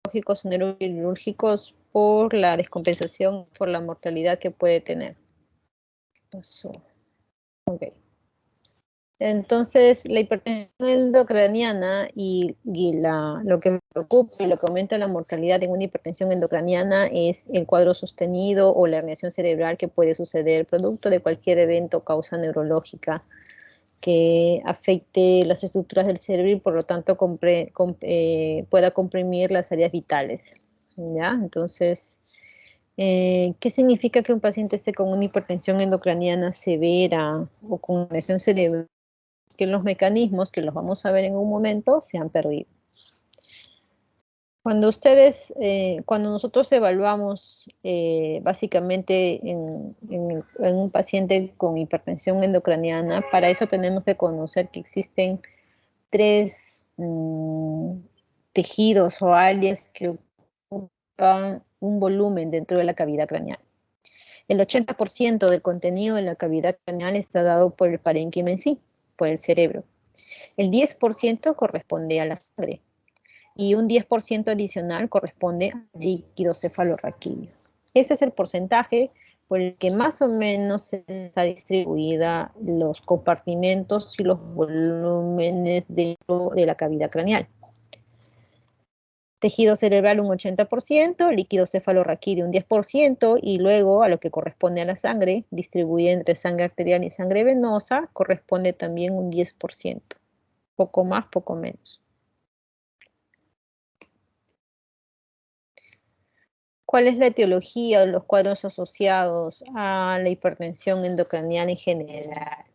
o neuroquirúrgicos por la descompensación, por la mortalidad que puede tener. Eso. Ok. Entonces, la hipertensión endocraniana y lo que me preocupa y lo que aumenta la mortalidad en una hipertensión endocraniana es el cuadro sostenido o la herniación cerebral que puede suceder producto de cualquier evento o causa neurológica que afecte las estructuras del cerebro y por lo tanto pueda comprimir las áreas vitales. ¿Ya? Entonces, ¿qué significa que un paciente esté con una hipertensión endocraniana severa o con lesión cerebral? Que los mecanismos, que los vamos a ver en un momento, se han perdido. Cuando nosotros evaluamos básicamente en un paciente con hipertensión endocraniana, para eso tenemos que conocer que existen tres tejidos o áreas que ocupan un volumen dentro de la cavidad craneal. El 80% del contenido de la cavidad craneal está dado por el parénquima en sí, por el cerebro. El 10% corresponde a la sangre y un 10% adicional corresponde al líquido cefalorraquídeo. Ese es el porcentaje por el que más o menos está distribuida los compartimentos y los volúmenes dentro de la cavidad craneal. Tejido cerebral un 80%, líquido cefalorraquídeo un 10%, y luego a lo que corresponde a la sangre, distribuida entre sangre arterial y sangre venosa, corresponde también un 10%. Poco más, poco menos. ¿Cuál es la etiología o los cuadros asociados a la hipertensión endocraniana en general?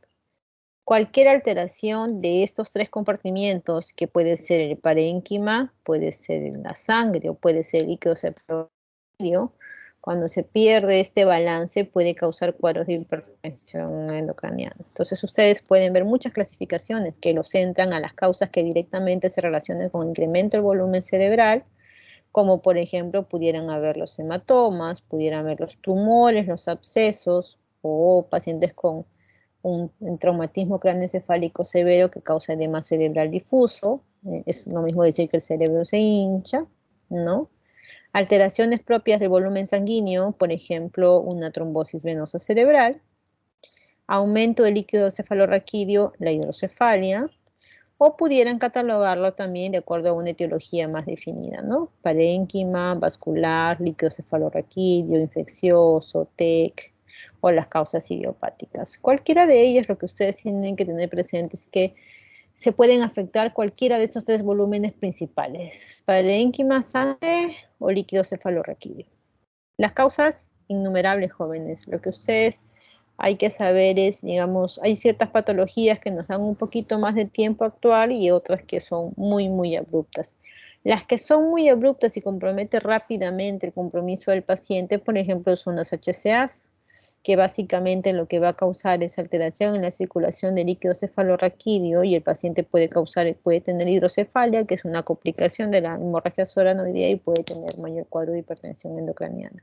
Cualquier alteración de estos tres compartimientos, que puede ser el parénquima, puede ser en la sangre o puede ser el líquido cefalorraquídeo, cuando se pierde este balance puede causar cuadros de hipertensión endocraniana. Entonces ustedes pueden ver muchas clasificaciones que los centran a las causas que directamente se relacionan con el incremento del volumen cerebral, como por ejemplo pudieran haber los hematomas, pudieran haber los tumores, los abscesos o pacientes con un traumatismo craneoencefálico severo que causa edema cerebral difuso. Es lo mismo decir que el cerebro se hincha, ¿no? Alteraciones propias del volumen sanguíneo, por ejemplo, una trombosis venosa cerebral, aumento del líquido cefalorraquídeo, la hidrocefalia, o pudieran catalogarlo también de acuerdo a una etiología más definida, ¿no? Parénquima, vascular, líquido cefalorraquídeo, infeccioso, TEC, o las causas idiopáticas. Cualquiera de ellas, lo que ustedes tienen que tener presente es que se pueden afectar cualquiera de estos tres volúmenes principales: parénquima, sangre o líquido cefalorraquídeo. Las causas, innumerables, jóvenes. Lo que ustedes hay que saber es, digamos, hay ciertas patologías que nos dan un poquito más de tiempo a actuar y otras que son muy, muy abruptas. Las que son muy abruptas y comprometen rápidamente el compromiso del paciente, por ejemplo, son las HCAs, que básicamente lo que va a causar es alteración en la circulación del líquido cefalorraquídeo y el paciente puede tener hidrocefalia, que es una complicación de la hemorragia subaracnoidea, y puede tener mayor cuadro de hipertensión endocraniana.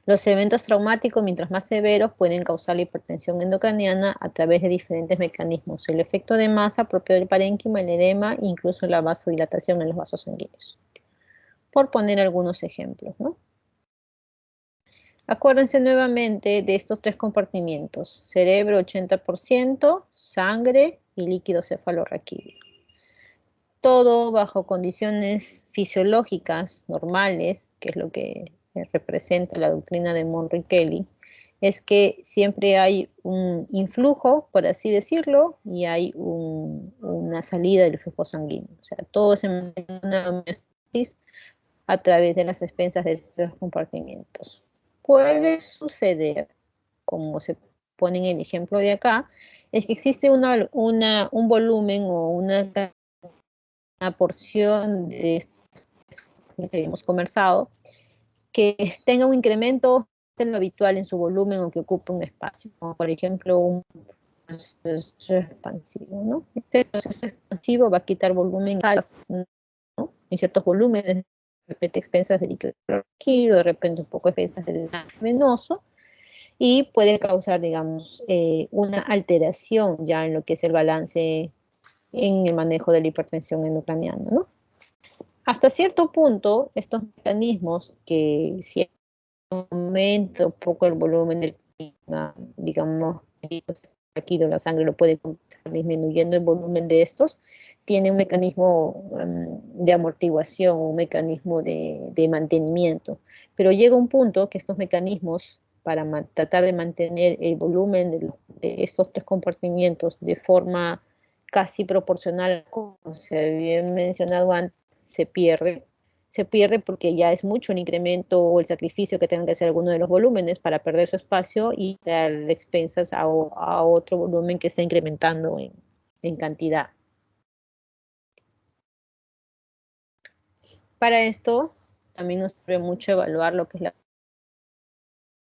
Los eventos traumáticos, mientras más severos, pueden causar la hipertensión endocraniana a través de diferentes mecanismos: el efecto de masa propio del parénquima, el edema, e incluso la vasodilatación en los vasos sanguíneos. Por poner algunos ejemplos, ¿no? Acuérdense nuevamente de estos tres compartimientos: cerebro 80%, sangre y líquido cefalorraquídeo. Todo bajo condiciones fisiológicas normales, que es lo que representa la doctrina de Monro y Kelly, es que siempre hay un influjo, por así decirlo, y hay una salida del flujo sanguíneo. O sea, todo se mantiene en una homeostasis a través de las expensas de estos compartimientos. Puede suceder, como se pone en el ejemplo de acá, es que existe un volumen o una porción de estos que hemos conversado que tenga un incremento de lo habitual en su volumen o que ocupe un espacio, como por ejemplo un proceso expansivo, ¿no? Este proceso expansivo va a quitar volumen, ¿no?, en ciertos volúmenes, de repente expensas de líquido líquido, de repente un poco expensas del venoso, y puede causar, digamos, una alteración ya en lo que es el balance en el manejo de la hipertensión endocraniana, ¿no? Hasta cierto punto, estos mecanismos que si aumenta un poco el volumen del plasma, digamos, aquí de la sangre lo puede compensar disminuyendo el volumen de estos, tiene un mecanismo de amortiguación, un mecanismo de mantenimiento. Pero llega un punto que estos mecanismos, para tratar de mantener el volumen de estos tres compartimientos de forma casi proporcional, como se había mencionado antes, se pierde porque ya es mucho el incremento o el sacrificio que tengan que hacer alguno de los volúmenes para perder su espacio y dar expensas a otro volumen que está incrementando en cantidad. Para esto también nos sirve mucho evaluar lo que es la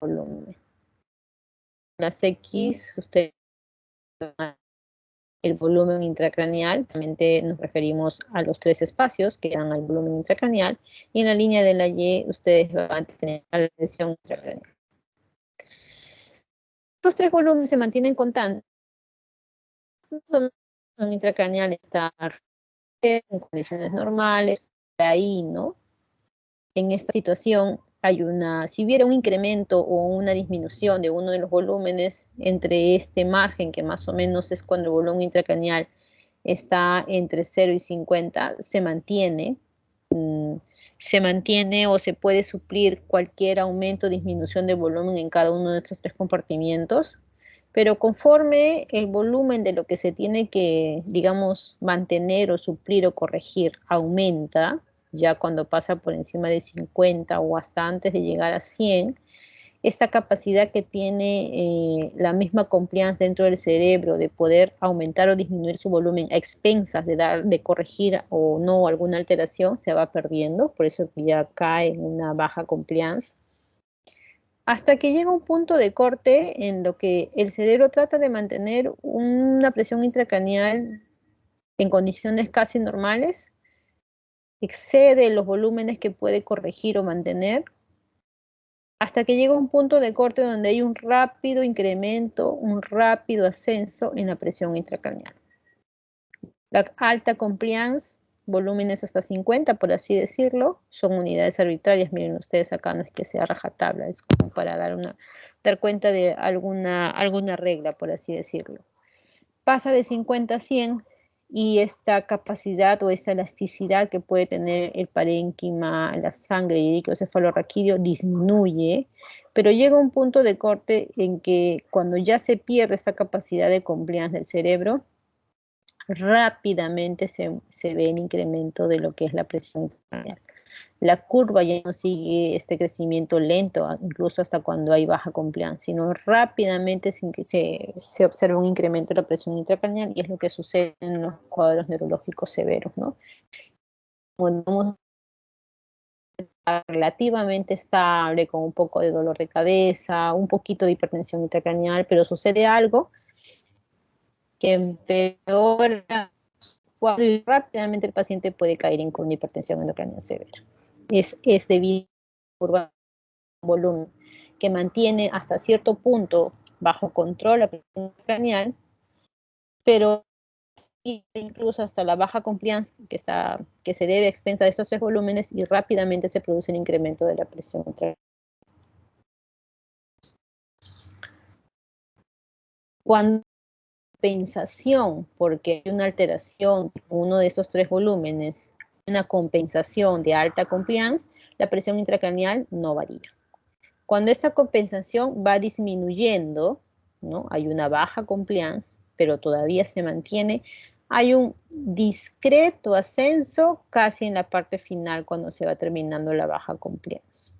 volumen. Las X, ustedes el volumen intracraneal, realmente nos referimos a los tres espacios que dan al volumen intracraneal, y en la línea de la Y ustedes van a tener la presión intracraneal. Estos tres volúmenes se mantienen constantes. Un intracraneal está en condiciones normales, ahí, ¿no? En esta situación hay si hubiera un incremento o una disminución de uno de los volúmenes entre este margen, que más o menos es cuando el volumen intracraneal está entre 0 y 50, se mantiene o se puede suplir cualquier aumento o disminución de volumen en cada uno de estos tres compartimientos, pero conforme el volumen de lo que se tiene que, digamos, mantener o suplir o corregir aumenta, ya cuando pasa por encima de 50 o hasta antes de llegar a 100, esta capacidad que tiene la misma compliance dentro del cerebro de poder aumentar o disminuir su volumen a expensas de corregir o no alguna alteración se va perdiendo, por eso ya cae en una baja compliance, hasta que llega un punto de corte en lo que el cerebro trata de mantener una presión intracraneal en condiciones casi normales, excede los volúmenes que puede corregir o mantener, hasta que llega un punto de corte donde hay un rápido incremento, un rápido ascenso en la presión intracraneal. La alta compliance, volúmenes hasta 50, por así decirlo, son unidades arbitrarias. Miren ustedes acá, no es que sea rajatabla, es como para dar cuenta de alguna regla, por así decirlo. Pasa de 50 a 100 y esta capacidad o esta elasticidad que puede tener el parénquima, la sangre y el líquido cefalorraquídeo disminuye, pero llega un punto de corte en que cuando ya se pierde esta capacidad de compliance del cerebro, rápidamente se ve el incremento de lo que es la presión intracraneal. La curva ya no sigue este crecimiento lento, incluso hasta cuando hay baja compliance, sino rápidamente se observa un incremento de la presión intracraneal y es lo que sucede en los cuadros neurológicos severos, ¿no? Cuando relativamente estable, con un poco de dolor de cabeza, un poquito de hipertensión intracraneal, pero sucede algo que empeora y rápidamente el paciente puede caer en con hipertensión endocrinal severa. Es debido a curva de volumen que mantiene hasta cierto punto bajo control la presión craneal, pero incluso hasta la baja compliance que se debe a expensa de estos tres volúmenes y rápidamente se produce el incremento de la presión intracraneal. Cuando compensación, porque hay una alteración en uno de estos tres volúmenes, una compensación de alta compliance, la presión intracraneal no varía. Cuando esta compensación va disminuyendo, ¿no? Hay una baja compliance, pero todavía se mantiene, hay un discreto ascenso casi en la parte final cuando se va terminando la baja compliance.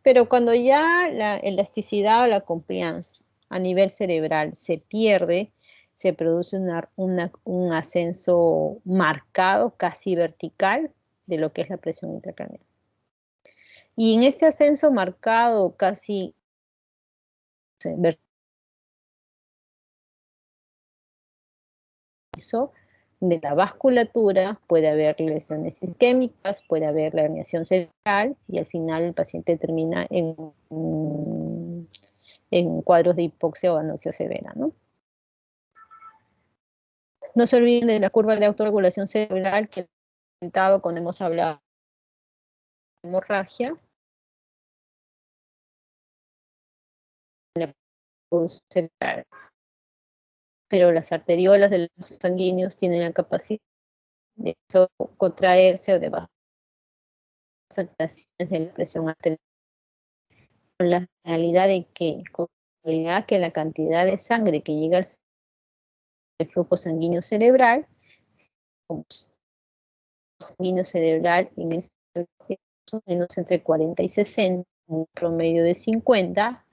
Pero cuando ya la elasticidad o la compliance a nivel cerebral se pierde, se produce un ascenso marcado, casi vertical, de lo que es la presión intracraneal. Y en este ascenso marcado, casi vertical, de la vasculatura, puede haber lesiones isquémicas, puede haber la herniación cerebral y al final el paciente termina en cuadros de hipoxia o anoxia severa, ¿no? No se olviden de la curva de autorregulación cerebral que he comentado cuando hemos hablado hemorragia, cerebral. Pero las arteriolas de los vasos sanguíneos tienen la capacidad de contraerse o de bajar las alteraciones de la presión arterial, con la finalidad de que la cantidad de sangre que llega al flujo sanguíneo cerebral, como sanguíneo cerebral en el menos entre 40 y 60, un promedio de 50,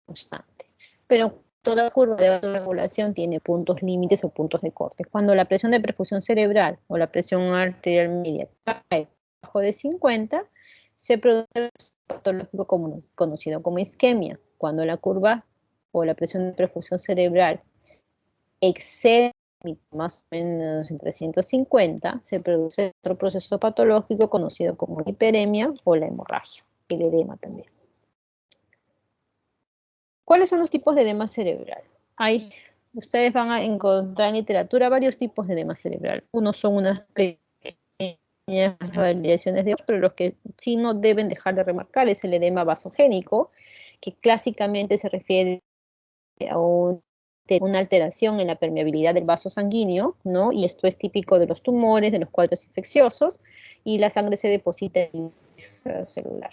constante. Pero toda curva de autorregulación tiene puntos límites o puntos de corte. Cuando la presión de perfusión cerebral o la presión arterial media cae bajo de 50, se produce el patológico conocido como isquemia. Cuando la curva o la presión de perfusión cerebral excede más o menos en 350, se produce otro proceso patológico conocido como hiperemia o la hemorragia, el edema también. ¿Cuáles son los tipos de edema cerebral? Ustedes van a encontrar en literatura varios tipos de edema cerebral. Unos son unas pequeñas variaciones de otros, pero los que sí no deben dejar de remarcar es el edema vasogénico, que clásicamente se refiere a una alteración en la permeabilidad del vaso sanguíneo, ¿no? Y esto es típico de los tumores, de los cuadros infecciosos, y la sangre se deposita en el extracelular.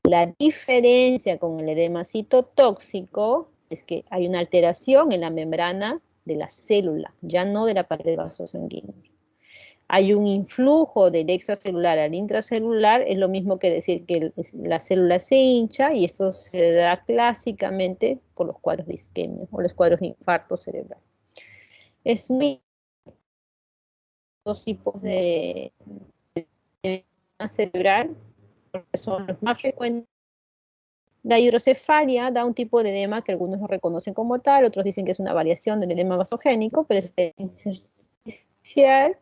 La diferencia con el edema citotóxico es que hay una alteración en la membrana de la célula, ya no de la pared del vaso sanguíneo. Hay un influjo del extracelular al intracelular, es lo mismo que decir que la célula se hincha, y esto se da clásicamente por los cuadros de isquemia o los cuadros de infarto cerebral. Es muy dos tipos de edema cerebral, porque son los más frecuentes. La hidrocefalia da un tipo de edema que algunos lo reconocen como tal, otros dicen que es una variación del edema vasogénico, pero es artificial.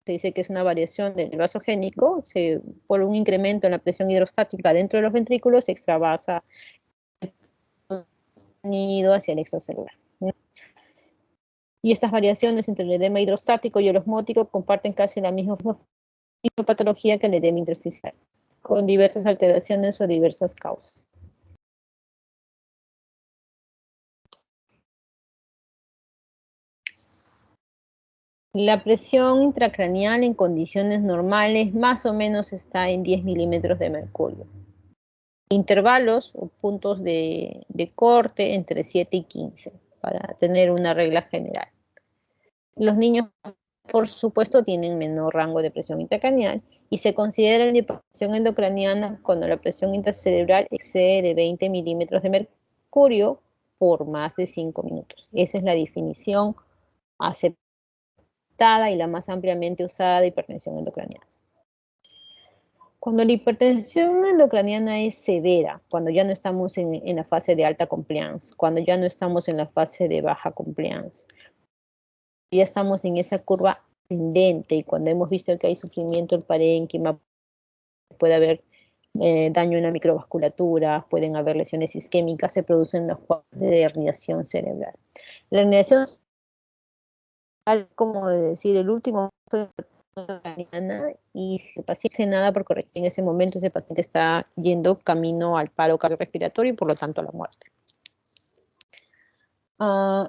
Se dice que es una variación del vasogénico, por un incremento en la presión hidrostática dentro de los ventrículos, se extravasa el contenido hacia el extracelular. Y estas variaciones entre el edema hidrostático y el osmótico comparten casi la misma patología que el edema intersticial, con diversas alteraciones o diversas causas. La presión intracraneal en condiciones normales más o menos está en 10 milímetros de mercurio. Intervalos o puntos de corte entre 7 y 15, para tener una regla general. Los niños, por supuesto, tienen menor rango de presión intracraneal y se considera la hipertensión endocraniana cuando la presión intracerebral excede de 20 milímetros de mercurio por más de 5 minutos. Esa es la definición aceptada y la más ampliamente usada de hipertensión endocraniana. Cuando la hipertensión endocraniana es severa, cuando ya no estamos en la fase de alta compliance, cuando ya no estamos en la fase de baja compliance, ya estamos en esa curva ascendente, y cuando hemos visto que hay sufrimiento del parénquima, puede haber daño en la microvasculatura, pueden haber lesiones isquémicas, se producen los cuadros de herniación cerebral. La herniación cerebral, como decir, el último y si el paciente no hace nada por corregir en ese momento, ese paciente está yendo camino al paro cardiorrespiratorio y por lo tanto a la muerte.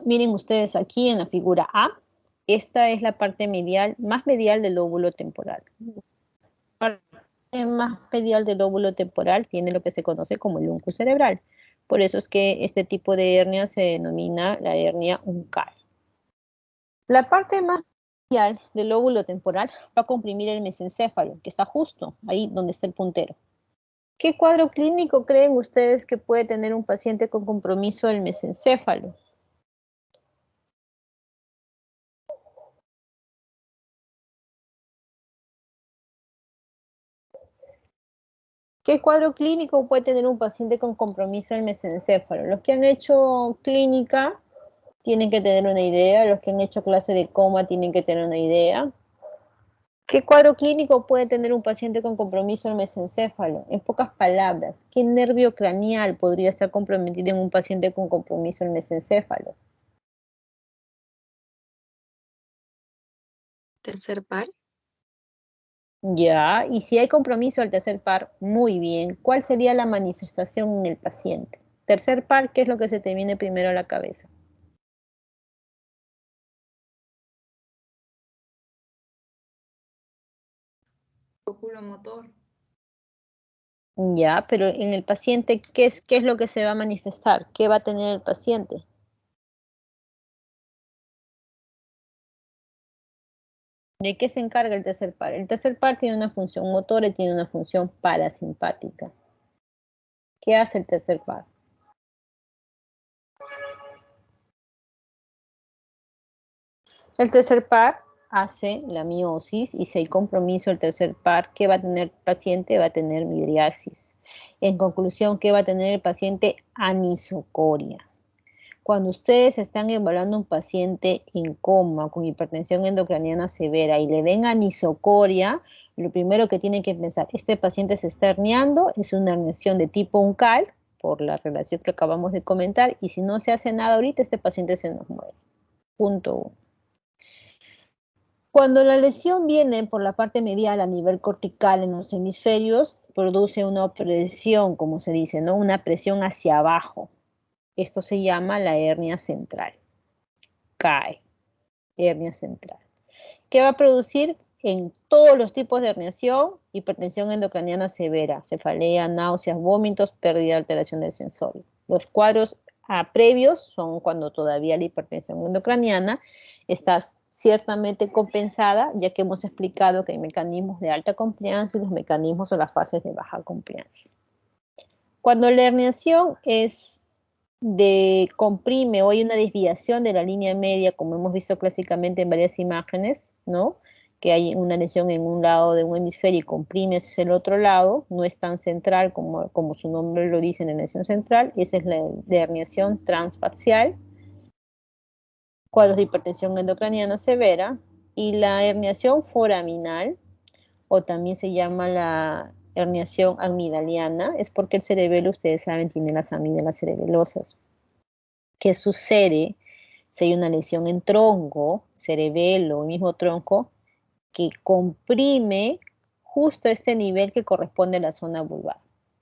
Miren ustedes aquí en la figura A, esta es la parte medial, más medial del lóbulo temporal. La parte más medial del lóbulo temporal tiene lo que se conoce como el uncus cerebral. Por eso es que este tipo de hernia se denomina la hernia uncal. La parte más medial del lóbulo temporal va a comprimir el mesencéfalo, que está justo ahí donde está el puntero. ¿Qué cuadro clínico creen ustedes que puede tener un paciente con compromiso del mesencéfalo? ¿Qué cuadro clínico puede tener un paciente con compromiso del mesencéfalo? Los que han hecho clínica tienen que tener una idea, los que han hecho clase de coma tienen que tener una idea. ¿Qué cuadro clínico puede tener un paciente con compromiso del mesencéfalo? En pocas palabras, ¿qué nervio craneal podría estar comprometido en un paciente con compromiso del mesencéfalo? Tercer par. Ya, y si hay compromiso al tercer par, muy bien. ¿Cuál sería la manifestación en el paciente? Tercer par, ¿qué es lo que se te viene primero a la cabeza? Oculomotor. Ya, pero en el paciente, ¿qué es lo que se va a manifestar? ¿Qué va a tener el paciente? ¿De qué se encarga el tercer par? El tercer par tiene una función motora y tiene una función parasimpática. ¿Qué hace el tercer par? El tercer par hace la miosis y si hay compromiso el tercer par, ¿qué va a tener el paciente? Va a tener midriasis. En conclusión, ¿qué va a tener el paciente? Anisocoria. Cuando ustedes están evaluando un paciente en coma con hipertensión endocraniana severa y le ven anisocoria, lo primero que tienen que pensar, este paciente se está herniando, es una herniación de tipo uncal, por la relación que acabamos de comentar, y si no se hace nada ahorita, este paciente se nos muere. Punto 1. Cuando la lesión viene por la parte medial a nivel cortical en los hemisferios, produce una presión, como se dice, ¿no? Una presión hacia abajo. Esto se llama la hernia central. Cae, hernia central. ¿Qué va a producir? En todos los tipos de herniación, hipertensión endocraniana severa, cefalea, náuseas, vómitos, pérdida, alteración del sensorio. Los cuadros previos son cuando todavía la hipertensión endocraniana está ciertamente compensada, ya que hemos explicado que hay mecanismos de alta compliance y los mecanismos o las fases de baja compliance. Cuando la herniación es de comprime o hay una desviación de la línea media, como hemos visto clásicamente en varias imágenes, ¿no? Que hay una lesión en un lado de un hemisferio y comprime hacia el otro lado, no es tan central como su nombre lo dice en la lesión central, esa es la herniación transfacial, cuadros de hipertensión endocraniana severa, y la herniación foraminal, o también se llama la herniación amigdaliana, es porque el cerebelo, ustedes saben, tiene las amígdalas cerebelosas. ¿Qué sucede si hay una lesión en tronco, cerebelo, el mismo tronco, que comprime justo este nivel que corresponde a la zona vulvar?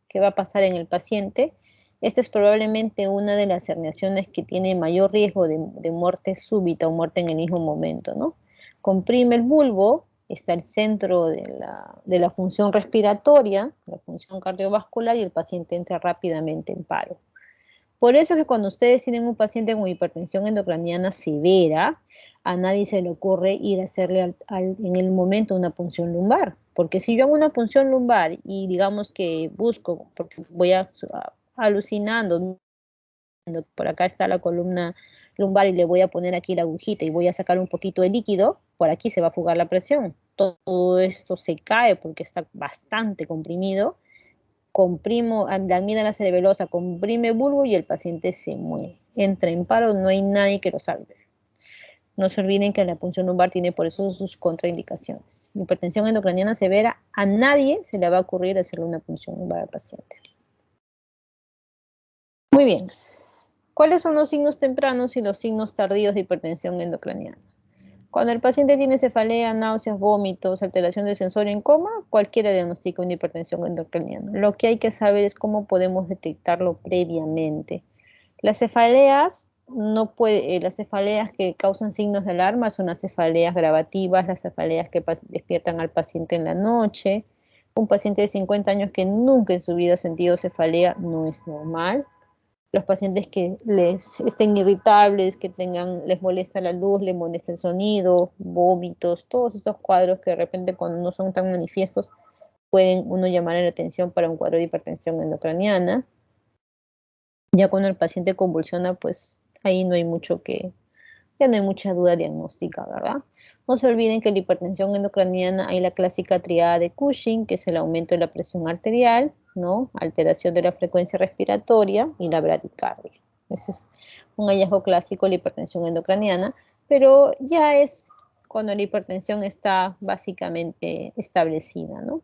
¿Qué va a pasar en el paciente? Esta es probablemente una de las herniaciones que tiene mayor riesgo de muerte súbita o muerte en el mismo momento, ¿no? Comprime el bulbo, está el centro de la función respiratoria, la función cardiovascular, y el paciente entra rápidamente en paro. Por eso es que cuando ustedes tienen un paciente con hipertensión endocraniana severa, a nadie se le ocurre ir a hacerle en el momento una punción lumbar. Porque si yo hago una punción lumbar y digamos que busco, porque voy alucinando, por acá está la columna lumbar y le voy a poner aquí la agujita y voy a sacar un poquito de líquido, por aquí se va a fugar la presión. Todo esto se cae porque está bastante comprimido, comprimo, la amígdala cerebelosa comprime el bulbo y el paciente se muere. Entra en paro, no hay nadie que lo salve. No se olviden que la punción lumbar tiene por eso sus contraindicaciones. Hipertensión endocraniana severa, a nadie se le va a ocurrir hacerle una punción lumbar al paciente. Muy bien. ¿Cuáles son los signos tempranos y los signos tardíos de hipertensión endocraniana? Cuando el paciente tiene cefalea, náuseas, vómitos, alteración del sensorio en coma, cualquiera diagnostica una hipertensión endocraniana. Lo que hay que saber es cómo podemos detectarlo previamente. Las cefaleas las cefaleas que causan signos de alarma son las cefaleas gravativas, las cefaleas que despiertan al paciente en la noche. Un paciente de 50 años que nunca en su vida ha sentido cefalea no es normal. Los pacientes que les estén irritables, que les molesta la luz, les molesta el sonido, vómitos, todos estos cuadros que de repente cuando no son tan manifiestos pueden uno llamar la atención para un cuadro de hipertensión endocraniana. Ya cuando el paciente convulsiona, pues ahí ya no hay mucha duda diagnóstica, ¿verdad? No se olviden que la hipertensión endocraniana hay la clásica triada de Cushing, que es el aumento de la presión arterial, ¿no? Alteración de la frecuencia respiratoria y la bradicardia. Ese es un hallazgo clásico de la hipertensión endocraniana, pero ya es cuando la hipertensión está básicamente establecida, ¿no?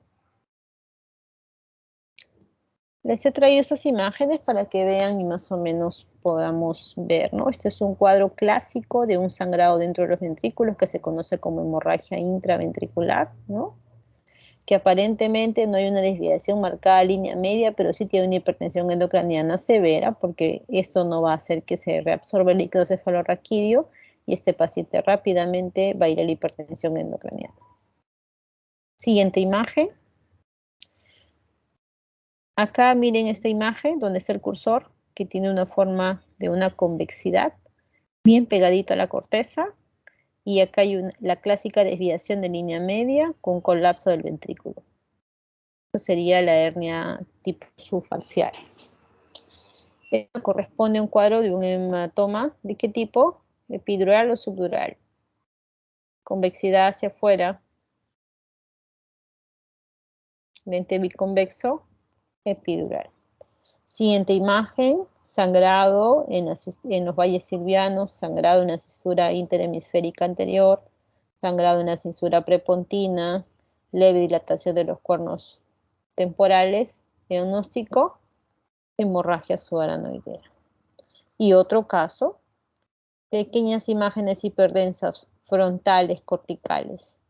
Les he traído estas imágenes para que vean y más o menos podamos ver, ¿no? Este es un cuadro clásico de un sangrado dentro de los ventrículos que se conoce como hemorragia intraventricular, ¿no? que aparentemente no hay una desviación marcada a línea media, pero sí tiene una hipertensión endocraniana severa, porque esto no va a hacer que se reabsorba el líquido cefalorraquídeo y este paciente rápidamente va a ir a la hipertensión endocraniana. Siguiente imagen. Acá miren esta imagen donde está el cursor, que tiene una forma de una convexidad, bien pegadito a la corteza, y acá hay la clásica desviación de línea media con colapso del ventrículo. Esto sería la hernia tipo subfacial. Esto corresponde a un cuadro de un hematoma. ¿De qué tipo? ¿Epidural o subdural? Convexidad hacia afuera. Lente biconvexo, epidural. Siguiente imagen, sangrado en los valles silvianos, sangrado en la cisura interhemisférica anterior, sangrado en la cisura prepontina, leve dilatación de los cuernos temporales, diagnóstico, hemorragia subaranoidea. Y otro caso, pequeñas imágenes hiperdensas frontales corticales,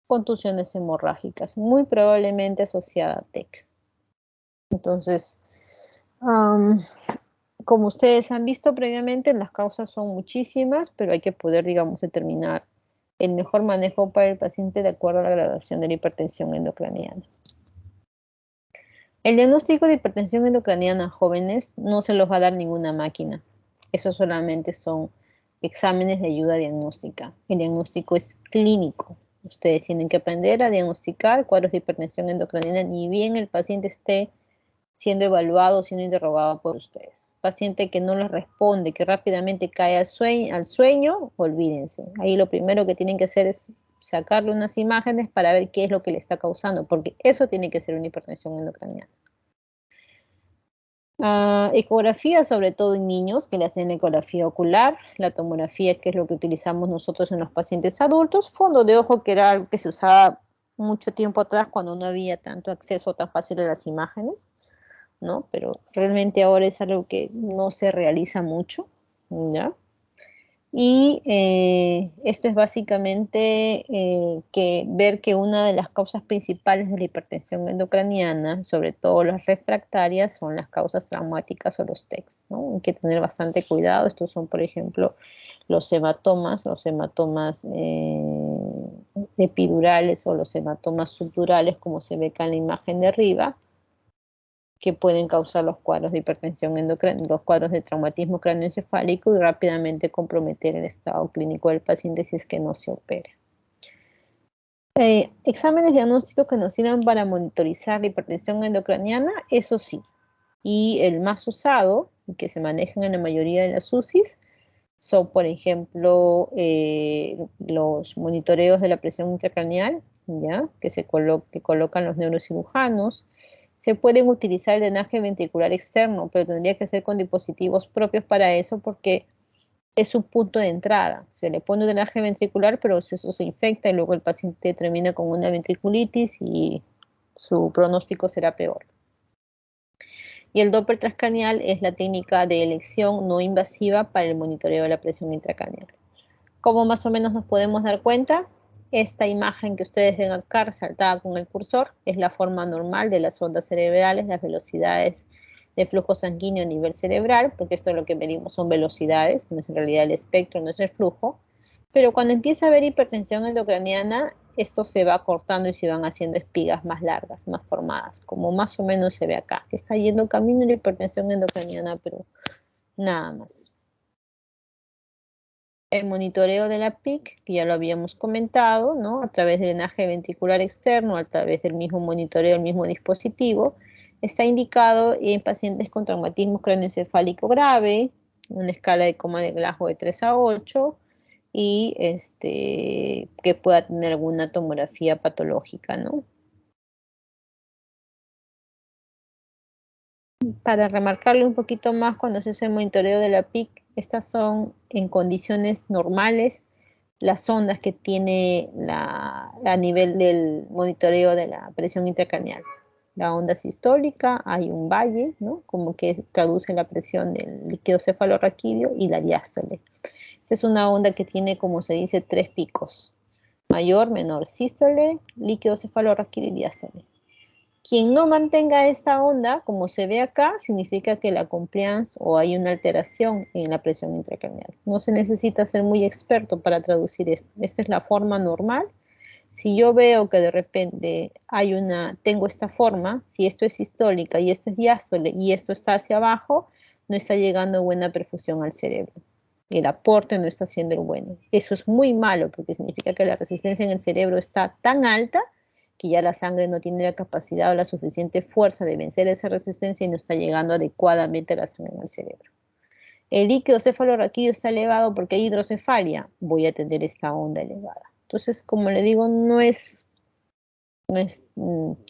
contusiones hemorrágicas, muy probablemente asociada a TEC. Entonces, como ustedes han visto previamente, las causas son muchísimas, pero hay que poder, digamos, determinar el mejor manejo para el paciente de acuerdo a la gradación de la hipertensión endocraniana. El diagnóstico de hipertensión endocraniana a jóvenes no se los va a dar ninguna máquina. Eso solamente son exámenes de ayuda diagnóstica. El diagnóstico es clínico. Ustedes tienen que aprender a diagnosticar cuadros de hipertensión endocraniana, ni bien el paciente esté siendo evaluado, siendo interrogado por ustedes. Paciente que no les responde, que rápidamente cae al sueño, olvídense. Ahí lo primero que tienen que hacer es sacarle unas imágenes para ver qué es lo que le está causando, porque eso tiene que ser una hipertensión endocraniana. Ecografía, sobre todo en niños, que le hacen ecografía ocular, la tomografía, que es lo que utilizamos nosotros en los pacientes adultos, fondo de ojo, que era algo que se usaba mucho tiempo atrás cuando no había tanto acceso tan fácil a las imágenes, ¿no? Pero realmente ahora es algo que no se realiza mucho, ¿ya? Y esto es básicamente ver que una de las causas principales de la hipertensión endocraniana, sobre todo las refractarias, son las causas traumáticas o los TECs, ¿no? Hay que tener bastante cuidado. Estos son, por ejemplo, los hematomas epidurales o los hematomas subdurales, como se ve acá en la imagen de arriba, que pueden causar los cuadros de hipertensión endocraniana, los cuadros de traumatismo cráneoencefálico y rápidamente comprometer el estado clínico del paciente si es que no se opera. Exámenes diagnósticos que nos sirvan para monitorizar la hipertensión endocraniana, eso sí. Y el más usado, y que se manejan en la mayoría de las UCIs, son, por ejemplo, los monitoreos de la presión intracraneal, ¿ya? Que colocan los neurocirujanos. Se pueden utilizar el drenaje ventricular externo, pero tendría que ser con dispositivos propios para eso porque es su punto de entrada. Se le pone un drenaje ventricular, pero eso se infecta y luego el paciente termina con una ventriculitis y su pronóstico será peor. Y el Doppler transcraneal es la técnica de elección no invasiva para el monitoreo de la presión intracraneal. ¿Cómo más o menos nos podemos dar cuenta? Esta imagen que ustedes ven acá resaltada con el cursor es la forma normal de las ondas cerebrales, las velocidades de flujo sanguíneo a nivel cerebral, porque esto es lo que medimos, son velocidades, no es en realidad el espectro, no es el flujo. Pero cuando empieza a haber hipertensión endocraniana, esto se va cortando y se van haciendo espigas más largas, más formadas, como más o menos se ve acá, que está yendo camino a la hipertensión endocraniana, pero nada más. El monitoreo de la PIC, que ya lo habíamos comentado, ¿no? A través del drenaje ventricular externo, a través del mismo monitoreo, el mismo dispositivo, está indicado en pacientes con traumatismo cráneoencefálico grave, una escala de coma de Glasgow de 3 a 8, y que pueda tener alguna tomografía patológica, ¿no? Para remarcarle un poquito más cuando se hace el monitoreo de la PIC, estas son en condiciones normales las ondas que tiene a nivel del monitoreo de la presión intracraneal. La onda sistólica, hay un valle, ¿no? Como que traduce la presión del líquido cefalorraquídeo, y la diástole. Esta es una onda que tiene, como se dice, 3 picos. Mayor, menor, sístole, líquido cefalorraquídeo y diástole. Quien no mantenga esta onda, como se ve acá, significa que la compliance o hay una alteración en la presión intracraneal. No se necesita ser muy experto para traducir esto. Esta es la forma normal. Si yo veo que de repente tengo esta forma, si esto es sistólica y esto es diástole y esto está hacia abajo, no está llegando buena perfusión al cerebro. El aporte no está siendo el bueno. Eso es muy malo porque significa que la resistencia en el cerebro está tan alta que ya la sangre no tiene la capacidad o la suficiente fuerza de vencer esa resistencia y no está llegando adecuadamente la sangre al cerebro. El líquido cefalorraquídeo está elevado porque hay hidrocefalia. Voy a tener esta onda elevada. Entonces, como le digo, no es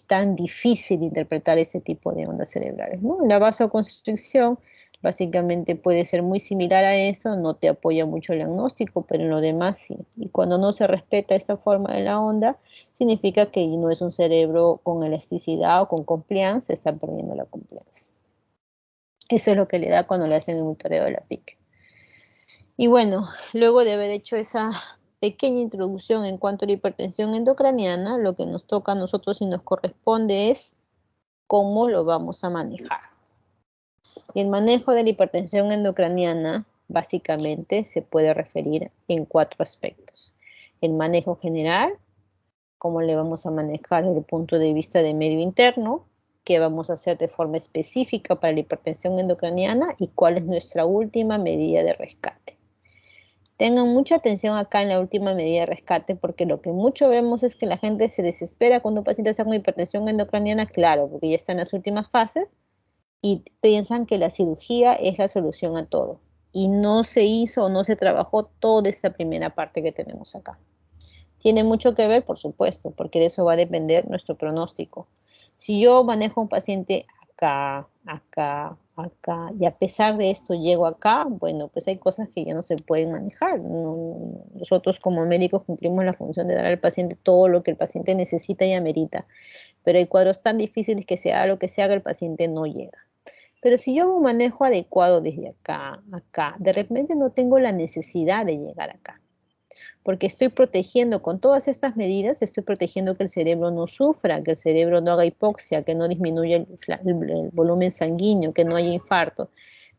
tan difícil interpretar ese tipo de ondas cerebrales, ¿no? La vasoconstricción básicamente puede ser muy similar a esto, no te apoya mucho el diagnóstico, pero en lo demás sí. Y cuando no se respeta esta forma de la onda, significa que no es un cerebro con elasticidad o con compliance, se está perdiendo la compliance. Eso es lo que le da cuando le hacen el monitoreo de la PIC. Y bueno, luego de haber hecho esa pequeña introducción en cuanto a la hipertensión endocraniana, lo que nos toca a nosotros y nos corresponde es cómo lo vamos a manejar. Y el manejo de la hipertensión endocraniana básicamente se puede referir en 4 aspectos. El manejo general, cómo le vamos a manejar desde el punto de vista de medio interno, qué vamos a hacer de forma específica para la hipertensión endocraniana y cuál es nuestra última medida de rescate. Tengan mucha atención acá en la última medida de rescate, porque lo que mucho vemos es que la gente se desespera cuando un paciente está con hipertensión endocraniana, claro, porque ya está en las últimas fases, y piensan que la cirugía es la solución a todo. Y no se hizo o no se trabajó toda esta primera parte que tenemos acá. Tiene mucho que ver, por supuesto, porque de eso va a depender nuestro pronóstico. Si yo manejo a un paciente acá, acá, acá, y a pesar de esto llego acá, bueno, pues hay cosas que ya no se pueden manejar. Nosotros como médicos cumplimos la función de dar al paciente todo lo que el paciente necesita y amerita, pero hay cuadros tan difíciles que sea lo que se haga, el paciente no llega. Pero si yo hago un manejo adecuado desde acá, acá, de repente no tengo la necesidad de llegar acá, porque estoy protegiendo con todas estas medidas, estoy protegiendo que el cerebro no sufra, que el cerebro no haga hipoxia, que no disminuya el volumen sanguíneo, que no haya infarto.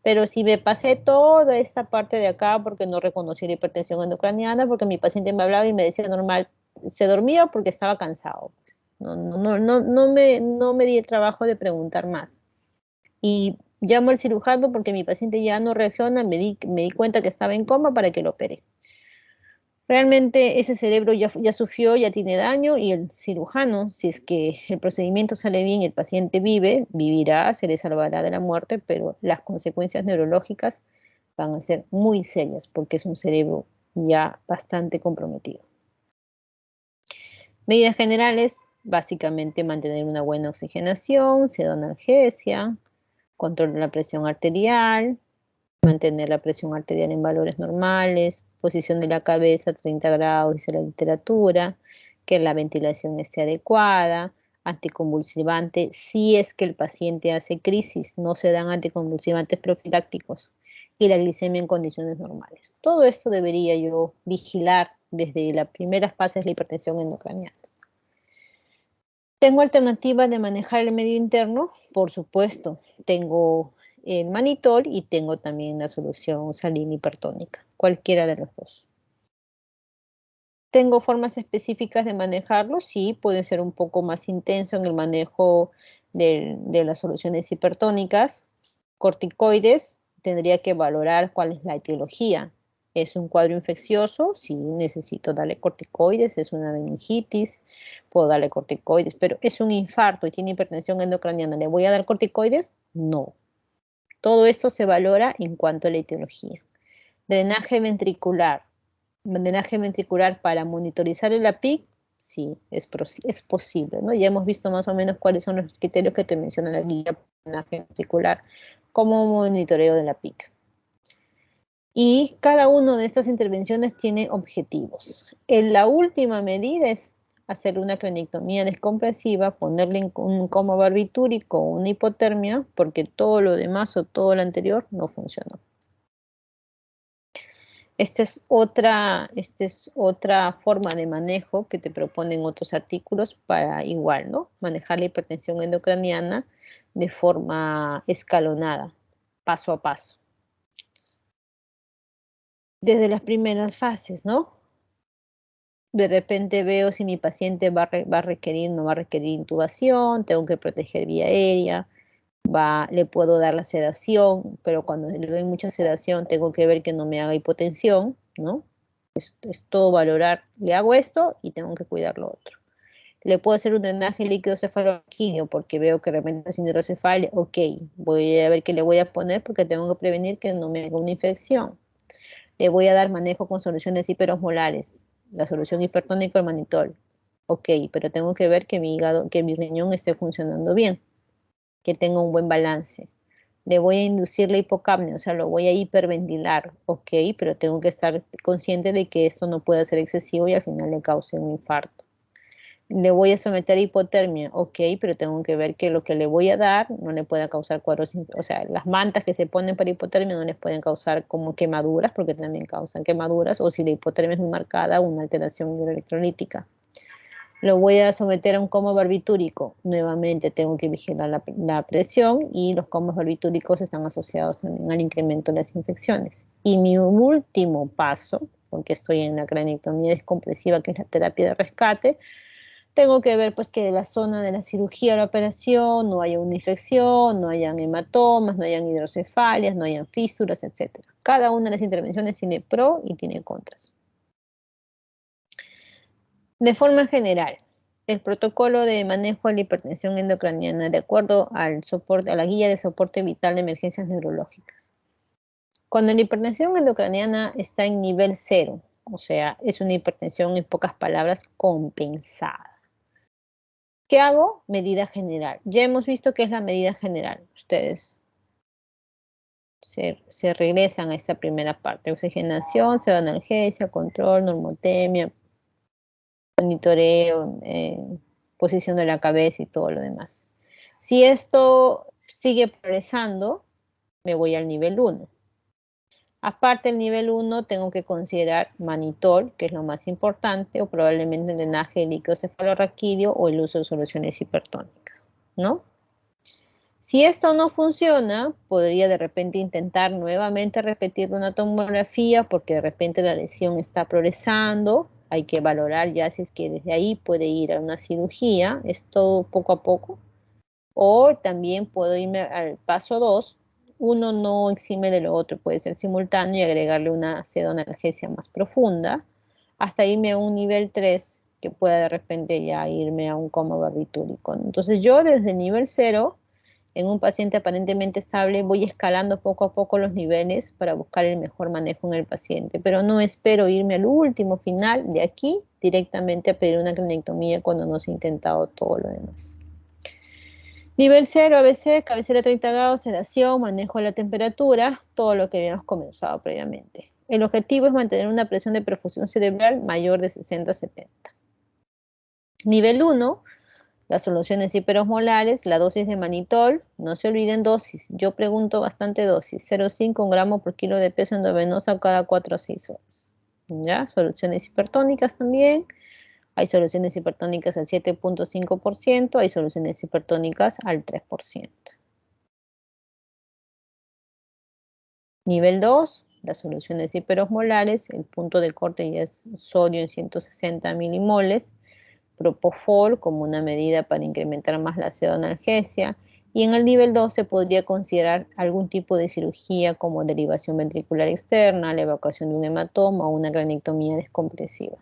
Pero si me pasé toda esta parte de acá porque no reconocí la hipertensión endocraniana, porque mi paciente me hablaba y me decía normal, se dormía porque estaba cansado. No me di el trabajo de preguntar más. Y llamo al cirujano porque mi paciente ya no reacciona, me di cuenta que estaba en coma para que lo opere. Realmente ese cerebro ya sufrió, ya tiene daño y el cirujano, si es que el procedimiento sale bien y el paciente vivirá, se le salvará de la muerte, pero las consecuencias neurológicas van a ser muy serias porque es un cerebro ya bastante comprometido. Medidas generales, básicamente mantener una buena oxigenación, pseudoanalgesia, control de la presión arterial, mantener la presión arterial en valores normales, posición de la cabeza 30 grados, dice la literatura, que la ventilación esté adecuada, anticonvulsivante, si es que el paciente hace crisis, no se dan anticonvulsivantes profilácticos y la glicemia en condiciones normales. Todo esto debería yo vigilar desde las primeras fases de la hipertensión endocraniana. ¿Tengo alternativas de manejar el medio interno? Por supuesto, tengo el manitol y tengo también la solución salina hipertónica, cualquiera de los dos. ¿Tengo formas específicas de manejarlo? Sí, puede ser un poco más intenso en el manejo de las soluciones hipertónicas. Corticoides, tendría que valorar cuál es la etiología. ¿Es un cuadro infeccioso? Sí, necesito darle corticoides. ¿Es una meningitis? Puedo darle corticoides, pero es un infarto y tiene hipertensión endocraniana. ¿Le voy a dar corticoides? No. Todo esto se valora en cuanto a la etiología. Drenaje ventricular. Drenaje ventricular para monitorizar el APIC, sí, es posible, ¿no? Ya hemos visto más o menos cuáles son los criterios que te menciona la guía de drenaje ventricular como monitoreo de la PIC. Y cada una de estas intervenciones tiene objetivos. La última medida es hacer una craniotomía descompresiva, ponerle un coma barbitúrico o una hipotermia, porque todo lo demás o todo lo anterior no funcionó. Esta es otra forma de manejo que te proponen otros artículos para igual, ¿no? Manejar la hipertensión endocraniana de forma escalonada, paso a paso. Desde las primeras fases, ¿no? De repente veo si mi paciente va a requerir, no va a requerir intubación, tengo que proteger vía aérea, le puedo dar la sedación, pero cuando le doy mucha sedación tengo que ver que no me haga hipotensión, ¿no? Es todo valorar, le hago esto y tengo que cuidar lo otro. Le puedo hacer un drenaje líquido cefalorraquídeo porque veo que de repente es hidrocefalia, ok, voy a ver qué le voy a poner porque tengo que prevenir que no me haga una infección. Le voy a dar manejo con soluciones hiperosmolares, la solución hipertónica, el manitol. Ok, pero tengo que ver que mi hígado, que mi riñón esté funcionando bien, que tenga un buen balance. Le voy a inducir la hipocapnia, o sea, lo voy a hiperventilar, ok, pero tengo que estar consciente de que esto no puede ser excesivo y al final le cause un infarto. Le voy a someter a hipotermia, ok, pero tengo que ver que lo que le voy a dar no le pueda causar cuadros, o sea, las mantas que se ponen para hipotermia no les pueden causar como quemaduras, porque también causan quemaduras, o si la hipotermia es muy marcada, una alteración electrolítica. Lo voy a someter a un coma barbitúrico. Nuevamente tengo que vigilar la presión y los comas barbitúricos están asociados también al incremento de las infecciones. Y mi último paso, porque estoy en la craniotomía descompresiva, que es la terapia de rescate, tengo que ver pues que de la zona de la cirugía o la operación no haya una infección, no hayan hematomas, no hayan hidrocefalias, no hayan fístulas, etc. Cada una de las intervenciones tiene pro y tiene contras. De forma general, el protocolo de manejo de la hipertensión endocraniana de acuerdo a la guía de soporte vital de emergencias neurológicas. Cuando la hipertensión endocraniana está en nivel 0, o sea, es una hipertensión en pocas palabras compensada. ¿Qué hago? Medida general. Ya hemos visto qué es la medida general. Ustedes se regresan a esta primera parte. Oxigenación, pseudoanalgesia, control, normotemia, monitoreo, posición de la cabeza y todo lo demás. Si esto sigue progresando, me voy al nivel 1. Aparte del nivel 1, tengo que considerar manitol, que es lo más importante, o probablemente el drenaje de líquido cefalorraquídeo o el uso de soluciones hipertónicas, ¿no? Si esto no funciona, podría de repente intentar nuevamente repetir una tomografía porque de repente la lesión está progresando. Hay que valorar ya si es que desde ahí puede ir a una cirugía. Es todo poco a poco. O también puedo irme al paso 2. Uno no exime de lo otro, puede ser simultáneo y agregarle una pseudoanalgesia más profunda hasta irme a un nivel 3 que pueda de repente ya irme a un coma barbitúrico. Entonces yo desde nivel 0 en un paciente aparentemente estable, voy escalando poco a poco los niveles para buscar el mejor manejo en el paciente, pero no espero irme al último final de aquí directamente a pedir una craniotomía cuando no se ha intentado todo lo demás. Nivel 0, ABC, cabecera 30 grados, sedación, manejo de la temperatura, todo lo que habíamos comenzado previamente. El objetivo es mantener una presión de perfusión cerebral mayor de 60-70. Nivel 1, las soluciones hiperosmolares, la dosis de manitol, no se olviden dosis, yo pregunto bastante dosis, 0,5 gramos por kilo de peso endovenosa cada 4 a 6 horas. ¿Ya? Soluciones hipertónicas también, hay soluciones hipertónicas al 7,5%, hay soluciones hipertónicas al 3%. Nivel 2, las soluciones hiperosmolares, el punto de corte ya es sodio en 160 milimoles, propofol como una medida para incrementar más la pseudoanalgesia, y en el nivel 2 se podría considerar algún tipo de cirugía como derivación ventricular externa, la evacuación de un hematoma o una craniotomía descompresiva.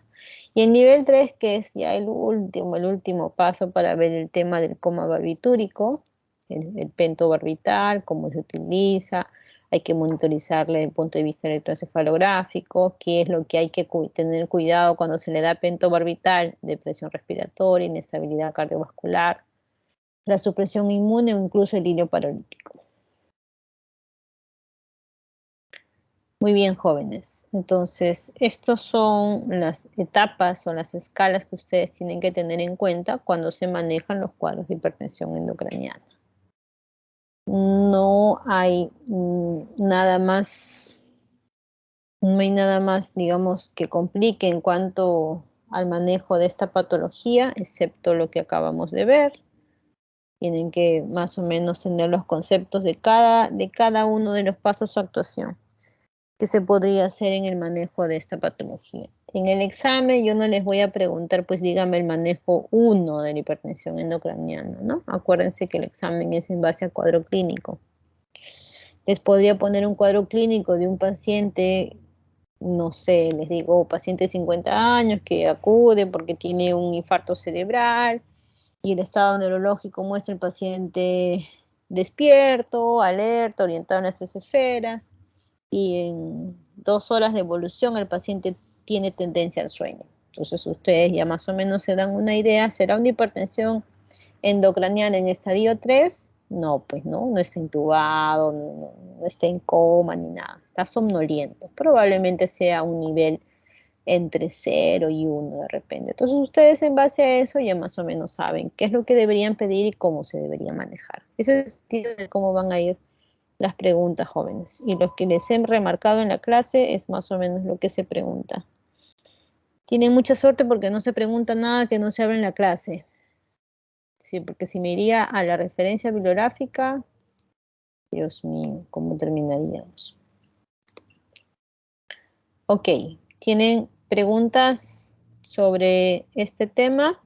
Y el nivel 3, que es ya el último paso para ver el tema del coma barbitúrico, el pentobarbital, cómo se utiliza, hay que monitorizarle desde el punto de vista electroencefalográfico, qué es lo que hay que tener cuidado cuando se le da pentobarbital, depresión respiratoria, inestabilidad cardiovascular, la supresión inmune o incluso el hilo paralítico. Muy bien, jóvenes. Entonces, estas son las etapas o las escalas que ustedes tienen que tener en cuenta cuando se manejan los cuadros de hipertensión endocraniana. No hay nada más No hay nada más, digamos, que complique en cuanto al manejo de esta patología, excepto lo que acabamos de ver. Tienen que más o menos tener los conceptos de cada uno de los pasos o actuación que se podría hacer en el manejo de esta patología. En el examen yo no les voy a preguntar, pues dígame el manejo 1 de la hipertensión endocraniana, ¿no? Acuérdense que el examen es en base al cuadro clínico. Les podría poner un cuadro clínico de un paciente, no sé, les digo, paciente de 50 años que acude porque tiene un infarto cerebral y el estado neurológico muestra el paciente despierto, alerta, orientado en las tres esferas, y en 2 horas de evolución el paciente tiene tendencia al sueño. Entonces ustedes ya más o menos se dan una idea, ¿será una hipertensión endocraniana en estadio 3? No, pues no está intubado, no está en coma ni nada, está somnoliento. Probablemente sea un nivel entre 0 y 1 de repente. Entonces ustedes en base a eso ya más o menos saben qué es lo que deberían pedir y cómo se debería manejar. Ese es el estilo de cómo van a ir las preguntas, jóvenes. Y lo que les he remarcado en la clase es más o menos lo que se pregunta. Tienen mucha suerte porque no se pregunta nada que no se habla en la clase. Sí, porque si me iría a la referencia bibliográfica, Dios mío, ¿cómo terminaríamos? Ok, ¿tienen preguntas sobre este tema?